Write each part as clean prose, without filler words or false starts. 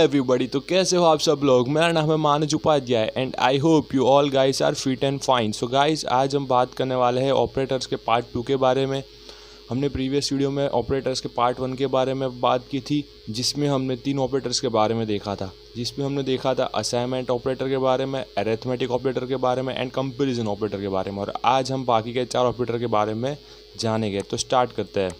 Everybody, तो कैसे हो आप सब लोग। मेरा नाम है Manaj Upadhyay and I hope you all guys are fit and fine. So guys, आज हम बात करने वाले हैं ऑपरेटर्स के पार्ट 2 के बारे में। हमने प्रीवियस वीडियो में ऑपरेटर्स के पार्ट 1 के बारे में बात की थी, जिसमें हमने 3 ऑपरेटर्स के बारे में देखा था। जिसमें हमने देखा था असाइनमेंट ऑपरेटर के बारे में, अरिथमेटिक ऑपरेटर के बारे में एंड कंपैरिजन ऑपरेटर के बारे में। और आज हम बाकी के 4 ऑपरेटर के बारे में जानेंगे। तो स्टार्ट करते हैं।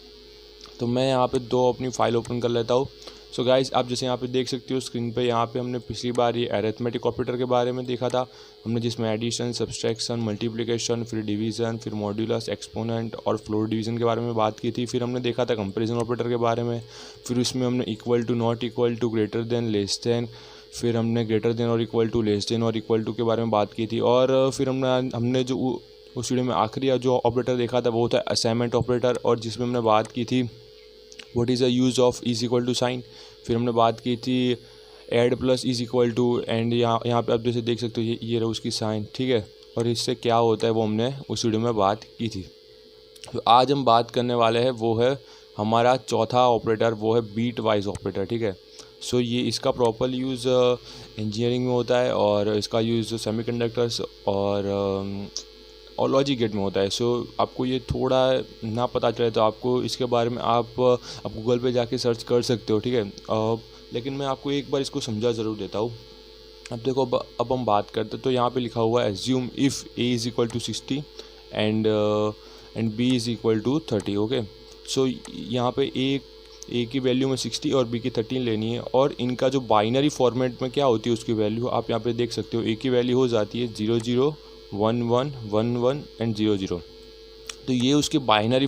तो मैं यहाँ पे 2 अपनी फाइल ओपन कर लेता हूँ। सो गाइस, आप जैसे यहाँ पे देख सकते हो स्क्रीन पे, यहाँ पे हमने पिछली बार ये अरिथमेटिक ऑपरेटर के बारे में देखा था हमने, जिसमें एडिशन, सब्सट्रैक्शन, मल्टीप्लिकेशन, फिर डिवीज़न, फिर मॉड्यूलस, एक्सपोनेंट और फ्लोर डिवीज़न के बारे में बात की थी। फिर हमने देखा था कंपैरिजन ऑपरेटर के बारे में। फिर उसमें हमने equal to, not equal to, greater than, less than, फिर हमने ग्रेटर देन और इक्वल टू, लेस देन और इक्वल टू के बारे में बात की थी। और फिर हमने जो उस वीडियो में आखिरी जो ऑपरेटर देखा था वो था असाइनमेंट ऑपरेटर, और जिसमें हमने बात की थी what is the use of is equal to sign. फिर हमने बात की थी add plus is equal to, and यहाँ पे आप जैसे देख सकते हो ये रहा उसकी साइन, ठीक है। और इससे क्या होता है वो हमने उस वीडियो में बात की थी। तो आज हम बात करने वाले हैं वो है हमारा चौथा ऑपरेटर, वो है बीट वाइज ऑपरेटर, ठीक है। सो ये इसका प्रॉपर यूज़ इंजीनियरिंग में होता है, और इसका यूज़ सेमीकंडक्टर्स और लॉजिक गेट में होता है। सो आपको ये थोड़ा ना पता चले तो आपको इसके बारे में आप गूगल पे जाके सर्च कर सकते हो, ठीक है। लेकिन मैं आपको एक बार इसको समझा ज़रूर देता हूँ। अब देखो, अब हम बात करते तो यहाँ पे लिखा हुआ है assume if A is equal to 60 and B is equal to 30, okay. So यहाँ पे ए की वैल्यू में 60 और बी की 13 लेनी है, और इनका जो बाइनरी फॉर्मेट में क्या होती है उसकी वैल्यू आप यहाँ पे देख सकते हो। ए की वैल्यू हो जाती है 0 0 1 1 1 1 एंड 0 0। तो ये उसकी बाइनरी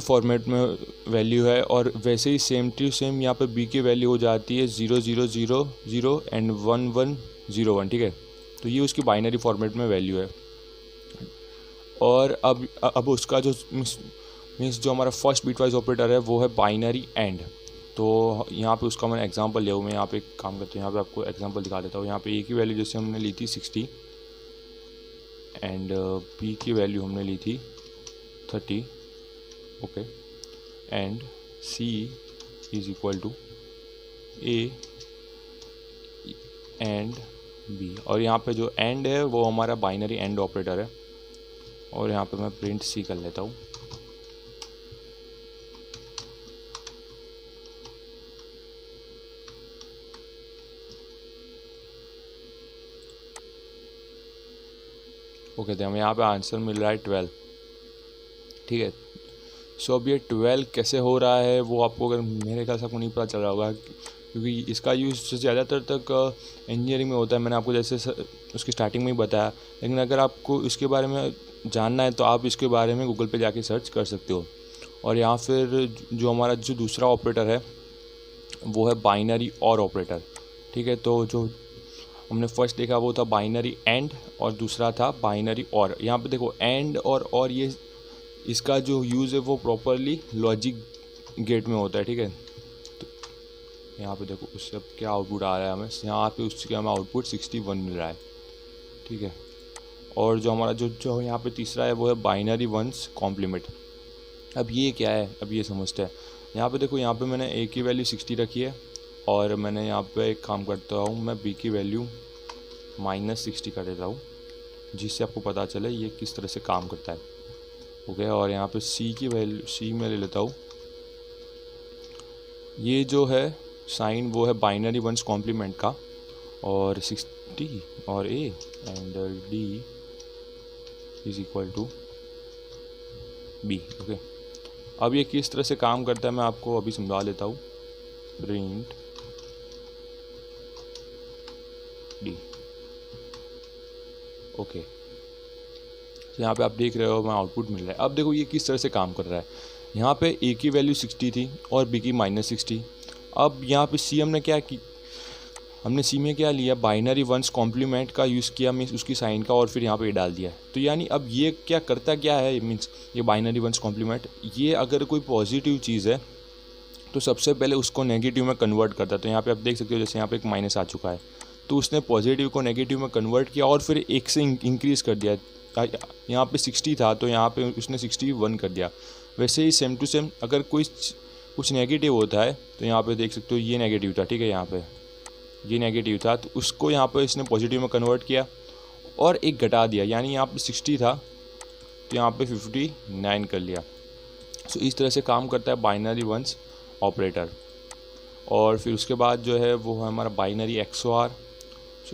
फॉर्मेट में वैल्यू है। और वैसे ही सेम टू सेम यहाँ पे बी की वैल्यू हो जाती है 0 0 0 0 एंड 1 1 0 1, ठीक है। तो ये उसकी बाइनरी फॉर्मेट में वैल्यू है। और अब उसका जो मीन्स जो हमारा फर्स्ट बिटवाइज ऑपरेटर है वो है बाइनरी एंड। तो यहाँ पे उसका मैंने एग्जांपल लिया हूँ। मैं यहाँ पे एक काम करता हूँ, यहाँ पे आपको एग्जांपल दिखा देता हूँ। यहाँ पे ए की वैल्यू जैसे हमने ली थी 60 एंड बी की वैल्यू हमने ली थी 30, okay. And C is equal to A and B, और यहाँ पे जो एंड है वो हमारा बाइनरी एंड ऑपरेटर है। और यहाँ पे मैं प्रिंट सी कर लेता हूँ। ओके, तो हमें यहाँ पे आंसर मिल रहा है 12, ठीक है। सो अब ये 12 कैसे हो रहा है वो आपको, अगर मेरे ख्याल से आपको नहीं पता चल रहा होगा, क्योंकि इसका यूज़ ज़्यादातर तक इंजीनियरिंग में होता है। मैंने आपको जैसे उसकी स्टार्टिंग में ही बताया। लेकिन अगर आपको इसके बारे में जानना है तो आप इसके बारे में गूगल पे जाके सर्च कर सकते हो। और यहाँ फिर जो हमारा जो दूसरा ऑपरेटर है वो है बाइनरी और ऑपरेटर, ठीक है। तो जो हमने फर्स्ट देखा वो था बाइनरी एंड, और दूसरा था बाइनरी और। यहाँ पे देखो एंड और ये इसका जो यूज़ है वो प्रॉपरली लॉजिक गेट में होता है, ठीक है। तो यहाँ पे देखो उससे अब क्या आउटपुट आ रहा है हमें, यहाँ पे उसके हमें आउटपुट 61 मिल रहा है, ठीक है। और जो हमारा जो यहाँ पे तीसरा है वो है बाइनरी वंस कॉम्प्लीमेंट। अब ये क्या है, अब ये समझते हैं। यहाँ पे देखो, यहाँ पे मैंने ए की वैल्यू 60 रखी है, और मैंने यहाँ पे एक काम करता हूँ, मैं बी की वैल्यू -60 कर देता हूँ, जिससे आपको पता चले ये किस तरह से काम करता है, ओके। और यहाँ पे सी की वैल्यू सी में ले लेता हूँ। ये जो है साइन वो है बाइनरी वंस कॉम्प्लीमेंट का, और 60 और A and D is equal to B, okay. अब ये किस तरह से काम करता है मैं आपको अभी समझा देता हूँ। Print D, okay. यहाँ पे आप देख रहे हो मैं आउटपुट मिल रहा है। अब देखो ये किस तरह से काम कर रहा है। यहाँ पे ए की वैल्यू 60 थी और बी की -60। अब यहाँ पे सी हमने क्या की, हमने सी में क्या लिया, बाइनरी वंस कॉम्प्लीमेंट का यूज़ किया, मीन्स उसकी साइन का, और फिर यहाँ पे डाल दिया। तो यानी अब ये क्या करता क्या है, मीन्स ये बाइनरी वंस कॉम्प्लीमेंट, ये अगर कोई पॉजिटिव चीज़ है तो सबसे पहले उसको नेगेटिव में कन्वर्ट करता है। तो यहाँ पे आप देख सकते हो जैसे यहाँ पे एक माइनस आ चुका है, तो उसने पॉजिटिव को नेगेटिव में कन्वर्ट किया और फिर एक से इंक्रीज़ कर दिया। यहाँ पे 60 था तो यहाँ पे उसने 61 कर दिया। वैसे ही सेम टू सेम अगर कोई कुछ नेगेटिव होता है, तो यहाँ पे देख सकते हो ये नेगेटिव था, ठीक है, यहाँ पे ये नेगेटिव था, तो उसको यहाँ पे इसने पॉजिटिव में कन्वर्ट किया और एक घटा दिया, यानी यहाँ पे 60 था तो यहाँ पे 59 कर लिया। सो इस तरह से काम करता है बाइनरी वंस ऑपरेटर। और फिर उसके बाद जो है वो है हमारा बाइनरी XOR।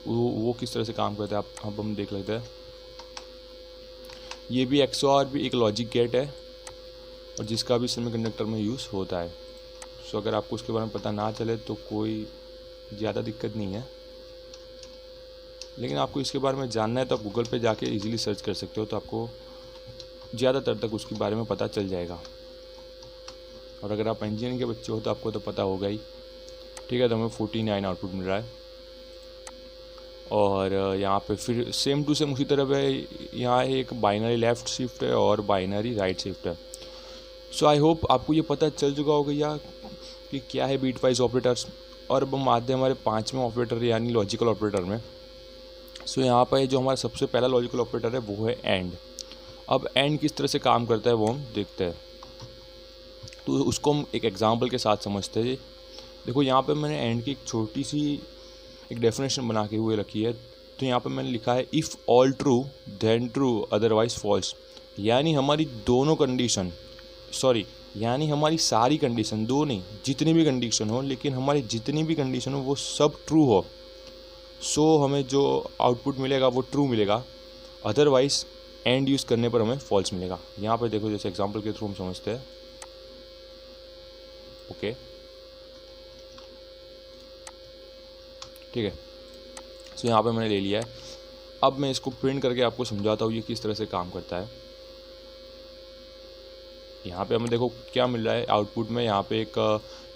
वो किस तरह से काम करता है अब हम देख लेते हैं। ये भी XOR भी एक लॉजिक गेट है और जिसका भी सेमीकंडक्टर में यूज़ होता है। सो अगर आपको उसके बारे में पता ना चले तो कोई ज़्यादा दिक्कत नहीं है, लेकिन आपको इसके बारे में जानना है तो आप गूगल पे जाके इजीली सर्च कर सकते हो, तो आपको ज़्यादातर तक उसके बारे में पता चल जाएगा। और अगर आप इंजीनियरिंग के बच्चे हो तो आपको तो पता होगा ही, ठीक है। तो हमें 49 आउटपुट मिल रहा है। और यहाँ पे फिर सेम टू सेम उसी तरह है, यहाँ एक बाइनरी लेफ़्ट शिफ्ट है और बाइनरी राइट शिफ्ट है। सो आई होप आपको ये पता चल चुका होगा या कि क्या है बीट वाइज ऑपरेटर्स। और अब हम आते हैं हमारे 5वें ऑपरेटर यानी लॉजिकल ऑपरेटर में। सो यहाँ पर जो हमारा सबसे पहला लॉजिकल ऑपरेटर है वो है एंड। अब एंड किस तरह से काम करता है वो हम देखते हैं, तो उसको हम एक एग्जांपल के साथ समझते हैं। देखो यहाँ पे मैंने एंड की एक छोटी सी एक डेफिनेशन बना के हुए रखी है। तो यहाँ पे मैंने लिखा है if all true then true otherwise false, यानी हमारी दोनों कंडीशन यानी हमारी सारी कंडीशन, दो नहीं जितनी भी कंडीशन हो, लेकिन हमारी जितनी भी कंडीशन हो वो सब ट्रू हो, सो हमें जो आउटपुट मिलेगा वो ट्रू मिलेगा, अदरवाइज एंड यूज़ करने पर हमें फॉल्स मिलेगा। यहाँ पे देखो जैसे एग्जांपल के थ्रू हम समझते हैं। ओके, ठीक है। सो यहाँ पे मैंने ले लिया है। अब मैं इसको प्रिंट करके आपको समझाता हूँ ये किस तरह से काम करता है। यहाँ पे हमें देखो क्या मिल रहा है आउटपुट में, यहाँ पे एक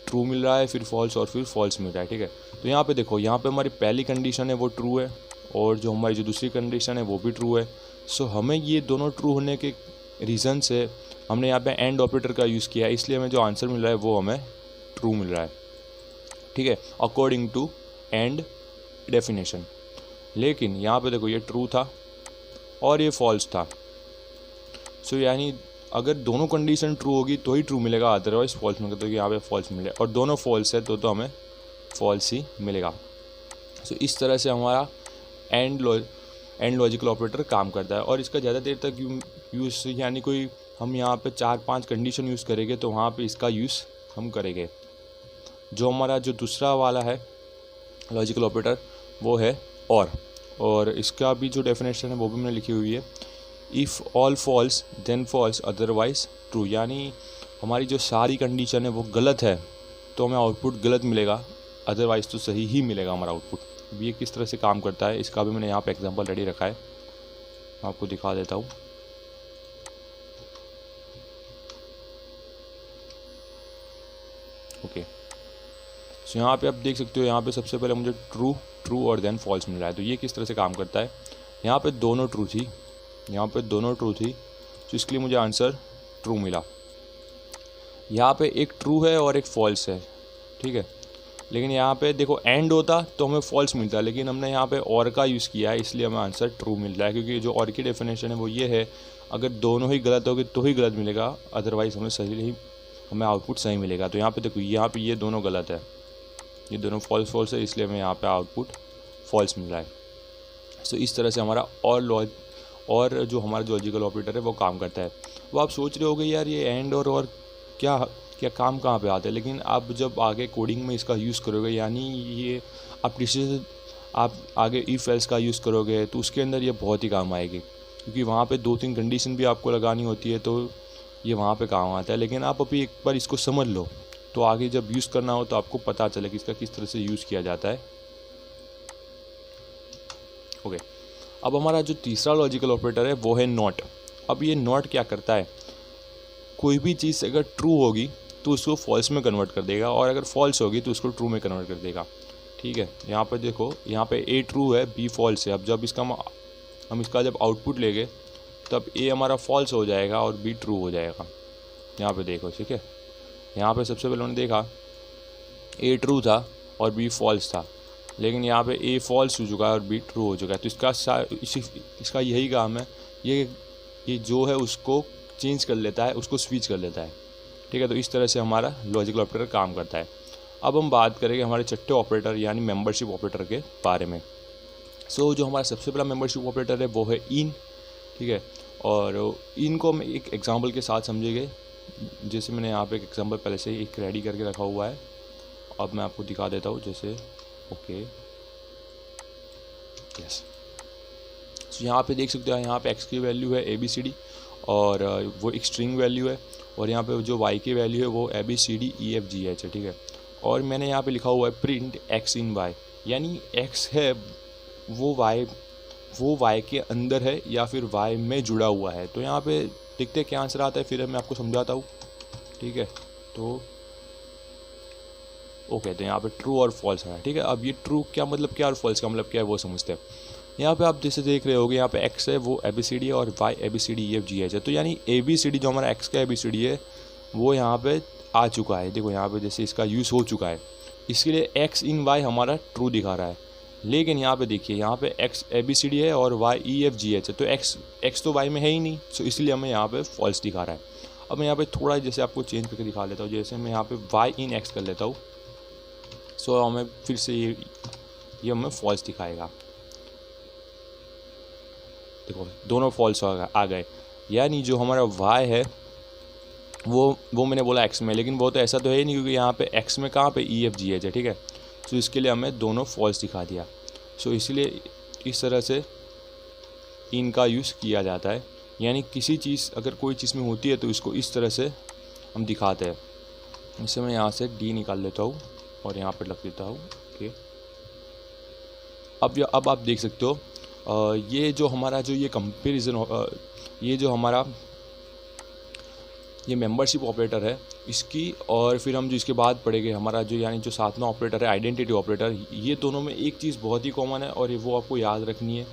ट्रू मिल रहा है, फिर फॉल्स और फिर फॉल्स मिल रहा है, ठीक है। तो यहाँ पे देखो, यहाँ पे हमारी पहली कंडीशन है वो ट्रू है और जो हमारी जो दूसरी कंडीशन है वो भी ट्रू है। सो हमें ये दोनों ट्रू होने के रीज़न से हमने यहाँ पे एंड ऑपरेटर का यूज़ किया है, इसलिए हमें जो आंसर मिल रहा है वो हमें ट्रू मिल रहा है, ठीक है, अकॉर्डिंग टू एंड डेफिनेशन। लेकिन यहाँ पे देखो ये ट्रू था और ये फॉल्स था। सो यानी अगर दोनों कंडीशन ट्रू होगी तो ही ट्रू मिलेगा, अदरवाइज फॉल्स मिलेगा। तो यहाँ पे फॉल्स मिले और दोनों फॉल्स है तो हमें फॉल्स ही मिलेगा। सो इस तरह से हमारा एंड लॉजिकल ऑपरेटर काम करता है। और इसका ज़्यादा देर तक यूज़ यानी कोई हम यहाँ पे 4-5 कंडीशन यूज़ करेंगे तो वहाँ पे इसका यूज़ हम करेंगे। जो हमारा जो दूसरा वाला है लॉजिकल ऑपरेटर वो है और इसका भी जो डेफिनेशन है वो भी मैंने लिखी हुई है। If all false then false otherwise true, यानी हमारी जो सारी कंडीशन है वो गलत है तो हमें आउटपुट गलत मिलेगा, अदरवाइज़ तो सही ही मिलेगा हमारा आउटपुट। ये किस तरह से काम करता है इसका भी मैंने यहाँ पे एग्जांपल रेडी रखा है, मैं आपको दिखा देता हूँ। ओके, सो यहाँ पे आप देख सकते हो, यहाँ पे सबसे पहले मुझे ट्रू और देन फॉल्स मिल रहा है। तो ये किस तरह से काम करता है, यहाँ पे दोनों ट्रू थी, यहाँ पे दोनों ट्रू थी, तो इसके लिए मुझे आंसर ट्रू मिला। यहाँ पे एक ट्रू है और एक फॉल्स है, ठीक है। लेकिन यहाँ पे देखो एंड होता तो हमें फॉल्स मिलता, लेकिन हमने यहाँ पे और का यूज़ किया है इसलिए हमें आंसर ट्रू मिल रहा है। क्योंकि जो और की डेफिनेशन है वो ये है, अगर दोनों ही गलत होगी तो ही गलत मिलेगा, अदरवाइज़ हमें आउटपुट सही मिलेगा। तो यहाँ पे देखो, यहाँ पे ये दोनों गलत है, ये दोनों फॉल्स है, इसलिए हमें यहाँ पे आउटपुट फॉल्स मिल रहा है। सो इस तरह से हमारा और जो हमारा लॉजिकल ऑपरेटर है वो काम करता है। वो आप सोच रहे होगे यार ये एंड और क्या काम कहाँ पे आता है, लेकिन आप जब आगे कोडिंग में इसका यूज़ करोगे, यानी ये आप आगे इफ़ एल्स का यूज़ करोगे तो उसके अंदर ये बहुत ही काम आएगी। क्योंकि वहाँ पे 2-3 कंडीशन भी आपको लगानी होती है तो ये वहाँ पे काम आता है। लेकिन आप अभी एक बार इसको समझ लो तो आगे जब यूज़ करना हो तो आपको पता चले कि इसका किस तरह से यूज़ किया जाता है। ओके, अब हमारा जो तीसरा लॉजिकल ऑपरेटर है वो है नॉट। अब ये नॉट क्या करता है, कोई भी चीज़ अगर ट्रू होगी तो उसको फॉल्स में कन्वर्ट कर देगा और अगर फॉल्स होगी तो उसको ट्रू में कन्वर्ट कर देगा, ठीक है। यहाँ पर देखो, यहाँ पे ए ट्रू है बी फॉल्स है। अब जब हम इसका जब आउटपुट लेंगे तब ए हमारा फॉल्स हो जाएगा और बी ट्रू हो जाएगा। यहाँ पे देखो, ठीक है। यहाँ पे सबसे पहले उन्होंने देखा ए ट्रू था और बी फॉल्स था, लेकिन यहाँ पे ए फॉल्स हो चुका है और बी ट्रू हो चुका है। तो इसका यही काम है, ये जो है उसको चेंज कर लेता है, उसको स्विच कर लेता है, ठीक है। तो इस तरह से हमारा लॉजिकल ऑपरेटर काम करता है। अब हम बात करेंगे हमारे छठे ऑपरेटर यानी मेंबरशिप ऑपरेटर के बारे में। सो जो हमारा सबसे पहला मेंबरशिप ऑपरेटर है वो है इन, ठीक है। और इन को हम एक एग्जांपल के साथ समझेंगे, जैसे मैंने यहाँ पे एक एग्जांपल पहले से एक रेडी करके रखा हुआ है। अब मैं आपको दिखा देता हूँ, जैसे ओके यस। तो यहाँ पे देख सकते हो, यहाँ पे एक्स की वैल्यू है ABCD और वो एक स्ट्रिंग वैल्यू है, और यहाँ पे जो वाई की वैल्यू है वो ABCDEFGH है, ठीक है। और मैंने यहाँ पे लिखा हुआ है प्रिंट एक्स इन वाई, यानी एक्स है वो वाई के अंदर है या फिर वाई में जुड़ा हुआ है। तो यहाँ पे देखते हैं क्या आंसर आता है, फिर मैं आपको समझाता हूँ, ठीक है। तो ओके, तो यहाँ पे ट्रू और फॉल्स है, ठीक है। अब ये ट्रू क्या मतलब क्या और फॉल्स का मतलब क्या है वो समझते हैं। यहाँ पे आप जैसे देख रहे होगे, यहाँ पे एक्स है वो ABCD है और वाई ABCDEFGH है। तो यानी ABCD जो हमारा एक्स का ABCD है वो यहाँ पे आ चुका है। देखो यहाँ पे जैसे इसका यूज़ हो चुका है, इसके लिए एक्स इन वाई हमारा ट्रू दिखा रहा है। लेकिन यहाँ पे देखिए, यहाँ पे एक्स ABCD है और वाई EFGH है, तो एक्स तो वाई में है ही नहीं, तो इसलिए हमें यहाँ पे फॉल्स दिखा रहा है। अब मैं यहाँ पे थोड़ा जैसे आपको चेंज करके दिखा लेता हूँ, जैसे मैं यहाँ पे वाई इन एक्स कर लेता हूँ। सो हमें फिर से ये हमें फॉल्स दिखाएगा। देखो दोनों फॉल्स आ गए, यानी जो हमारा वाई है वो मैंने बोला एक्स में, लेकिन वो तो ऐसा तो है ही नहीं, क्योंकि यहाँ पे एक्स में कहाँ पे EFGH है, ठीक है। तो इसके लिए हमें दोनों फॉल्स दिखा दिया। सो इसलिए इस तरह से इनका यूज़ किया जाता है, यानी किसी चीज़ अगर कोई चीज़ में होती है तो इसको इस तरह से हम दिखाते हैं। इससे मैं यहाँ से D निकाल लेता हूँ और यहाँ पर रख देता हूँ, ओके। अब आप देख सकते हो, ये जो हमारा जो ये कंपेरिजन, ये जो हमारा ये मेंबरशिप ऑपरेटर है इसकी, और फिर हम जो इसके बाद पढ़ेंगे हमारा जो यानी जो सातवां ऑपरेटर है आइडेंटिटी ऑपरेटर, ये दोनों में एक चीज़ बहुत ही कॉमन है और वो आपको याद रखनी है।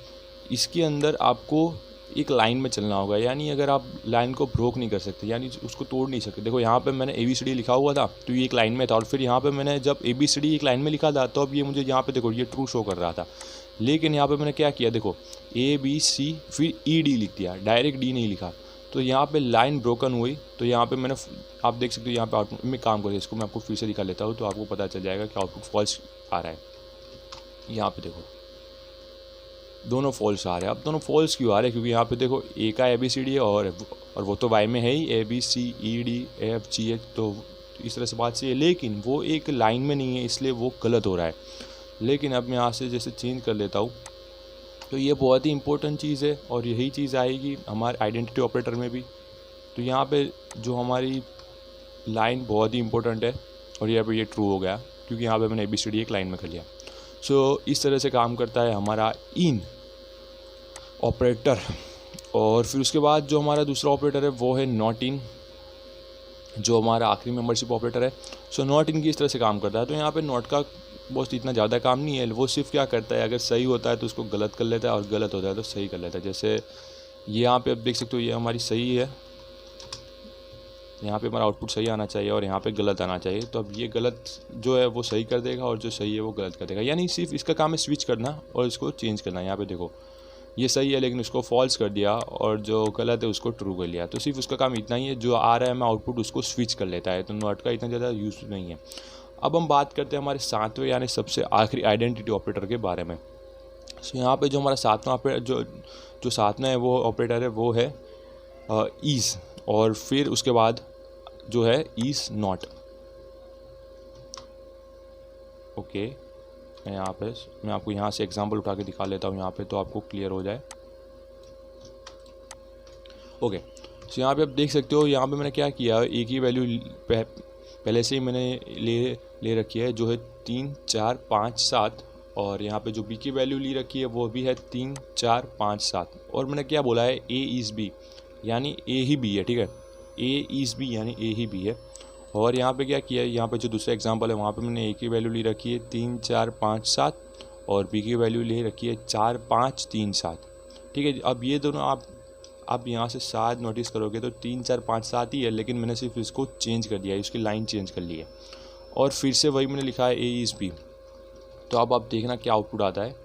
इसके अंदर आपको एक लाइन में चलना होगा, यानी अगर आप लाइन को ब्रोक नहीं कर सकते, यानी उसको तोड़ नहीं सकते। देखो यहाँ पे मैंने ABCD लिखा हुआ था तो ये एक लाइन में था, और फिर यहाँ पे मैंने जब ABCD एक लाइन में लिखा था तो अब ये मुझे यहाँ पे देखो ये ट्रू शो कर रहा था, लेकिन यहाँ पे मैंने क्या किया, देखो ABC फिर ED लिख दिया, डायरेक्ट D नहीं लिखा, तो यहाँ पे लाइन ब्रोकन हुई। तो यहाँ पे मैंने, आप देख सकते हो यहाँ पे आउटपुट में काम करें, इसको मैं आपको फिर से दिखा लेता हूँ तो आपको पता चल जाएगा कि आउटपुट फॉल्स आ रहा है। यहाँ पे देखो दोनों फॉल्स आ रहे हैं। अब दोनों फॉल्स क्यों आ रहे हैं, क्योंकि यहाँ पे देखो ए का ABCD है और वो तो वाई में है ही, ABCDEFGH, तो इस तरह से बात सही है, लेकिन वो एक लाइन में नहीं है, इसलिए वो गलत हो रहा है। लेकिन अब मैं यहाँ से जैसे चेंज कर लेता हूँ, तो ये बहुत ही इंपॉर्टेंट चीज़ है और यही चीज़ आएगी हमारे आइडेंटिटी ऑपरेटर में भी। तो यहाँ पे जो हमारी लाइन बहुत ही इंपॉर्टेंट है, और यहाँ पे ये ट्रू हो गया क्योंकि यहाँ पे मैंने ABCD एक लाइन में कर लिया। सो इस तरह से काम करता है हमारा इन ऑपरेटर। और फिर उसके बाद जो हमारा दूसरा ऑपरेटर है वो है नॉट इन, जो हमारा आखिरी मेंबरशिप ऑपरेटर है। सो नॉट इन की इस तरह से काम करता है। तो यहाँ पे नॉट का बहुत इतना ज़्यादा काम नहीं है, वो सिर्फ क्या करता है, अगर सही होता है तो उसको गलत कर लेता है और गलत होता है तो सही कर लेता है। जैसे ये यहाँ पे आप देख सकते हो, ये हमारी सही है, यहाँ पे हमारा आउटपुट सही आना चाहिए और यहाँ पे गलत आना चाहिए। तो अब ये गलत जो है वो सही कर देगा और जो सही है वो गलत कर देगा, यानी सिर्फ इसका काम है स्विच करना और इसको चेंज करना। यहाँ पे देखो ये सही है लेकिन उसको फॉल्स कर दिया, और जो गलत है उसको ट्रू कर लिया। तो सिर्फ उसका काम इतना ही है, जो आ रहा है मैं आउटपुट उसको स्विच कर लेता है। तो नॉट का इतना ज़्यादा यूज़ नहीं है। अब हम बात करते हैं हमारे सातवें यानी सबसे आखिरी आइडेंटिटी ऑपरेटर के बारे में। सो यहाँ पे जो हमारा सातवां ऑपरेटर जो सातवां है वो ऑपरेटर है वो है ईज़, और फिर उसके बाद जो है ईज़ नॉट, ओके। मैं आपको यहाँ से एग्जांपल उठा के दिखा लेता हूँ यहाँ पे, तो आपको क्लियर हो जाए, ओके। सो यहाँ पे आप देख सकते हो, यहाँ पे मैंने क्या किया, एक ही वैल्यू पहले से ही मैंने ले रखी है जो है 3 4 5 7, और यहाँ पे जो B की वैल्यू ली रखी है वो भी है 3 4 5 7, और मैंने क्या बोला है A इज़ B, यानी A ही B है, ठीक है। A इज़ B यानी A ही B है। और यहाँ पे क्या किया है, यहाँ पे जो दूसरा एग्जांपल है वहाँ पे मैंने A की वैल्यू ली रखी है 3 4 5 7, और B की वैल्यू ले रखी है 4 5 3 7, ठीक है। अब ये दोनों आप यहाँ से शायद नोटिस करोगे तो 3 4 5 7 ही है, लेकिन मैंने सिर्फ इसको चेंज कर दिया है, इसकी लाइन चेंज कर ली है, और फिर से वही मैंने लिखा है A इज़ B। तो अब आप देखना क्या आउटपुट आता है,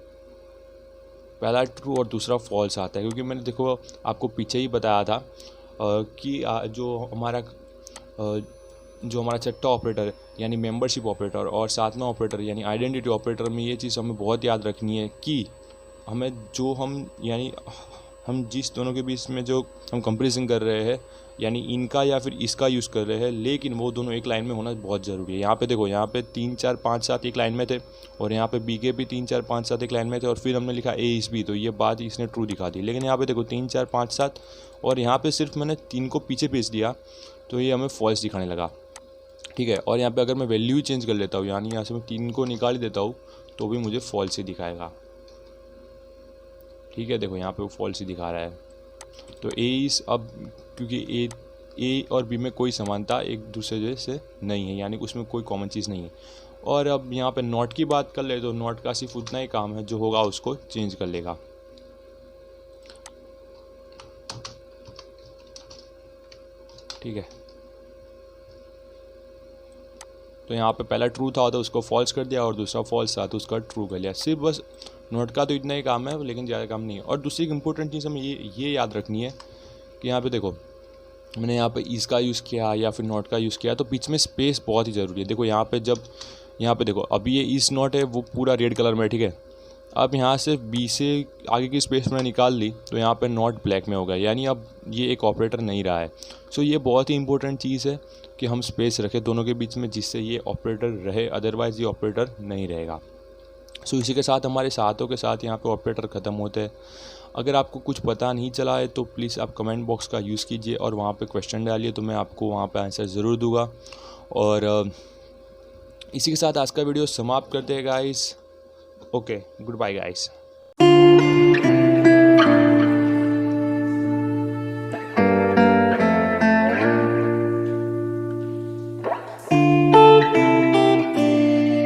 पहला ट्रू और दूसरा फॉल्स आता है, क्योंकि मैंने देखो आपको पीछे ही बताया था कि जो हमारा जो हमारा छठा ऑपरेटर यानी मेंबरशिप ऑपरेटर और सातवां ऑपरेटर यानी आइडेंटिटी ऑपरेटर में ये चीज़ हमें बहुत याद रखनी है कि हमें जो हम जिस दोनों के बीच में जो हम कंपैरिजन कर रहे हैं यानी इनका या फिर इसका यूज़ कर रहे हैं, लेकिन वो दोनों एक लाइन में होना बहुत ज़रूरी है। यहाँ पे देखो, यहाँ पे 3 4 5 7 एक लाइन में थे और यहाँ पे बी के भी 3 4 5 7 एक लाइन में थे और फिर हमने लिखा ए इस बी, तो ये बात इसने ट्रू दिखा दी। लेकिन यहाँ पे देखो 3 4 5 7 और यहाँ पे सिर्फ मैंने 3 को पीछे भेज दिया तो ये हमें फॉल्स दिखाने लगा, ठीक है। और यहाँ पे अगर मैं वैल्यू ही चेंज कर लेता हूँ यानी यहाँ से मैं 3 को निकाल ही देता हूँ तो भी मुझे फॉल्स ही दिखाएगा, ठीक है। देखो यहाँ पे वो फॉल्स ही दिखा रहा है। तो ए इस अब क्योंकि ए और बी में कोई समानता एक दूसरे से नहीं है यानी उसमें कोई कॉमन चीज़ नहीं है। और अब यहाँ पे नॉट की बात कर ले तो नॉट का सिर्फ उतना ही काम है, जो होगा उसको चेंज कर लेगा, ठीक है। तो यहाँ पे पहला ट्रू था तो उसको फॉल्स कर दिया और दूसरा फॉल्स था तो उसका ट्रू कर लिया। सिर्फ बस नोट का तो इतना ही काम है, लेकिन ज़्यादा काम नहीं है। और दूसरी इंपॉर्टेंट चीज़ हमें ये याद रखनी है कि यहाँ पे देखो मैंने यहाँ पे इसका यूज़ किया या फिर नॉट का यूज़ किया तो बीच में स्पेस बहुत ही ज़रूरी है। देखो यहाँ पे देखो अभी ये इस नॉट है वो पूरा रेड कलर में, ठीक है। अब यहाँ से बी से आगे की स्पेस मैंने निकाल ली तो यहाँ पे नॉट ब्लैक में हो गया यानी अब ये एक ऑपरेटर नहीं रहा है। सो ये बहुत ही इंपॉर्टेंट चीज़ है कि हम स्पेस रखें दोनों के बीच में जिससे ये ऑपरेटर रहे, अदरवाइज़ ये ऑपरेटर नहीं रहेगा। सो इसी के साथ हमारे सातों के साथ यहाँ पे ऑपरेटर ख़त्म होते हैं। अगर आपको कुछ पता नहीं चला है तो प्लीज़ आप कमेंट बॉक्स का यूज़ कीजिए और वहाँ पे क्वेश्चन डालिए, तो मैं आपको वहाँ पे आंसर ज़रूर दूंगा। और इसी के साथ आज का वीडियो समाप्त करते हैं guys. Okay, goodbye guys.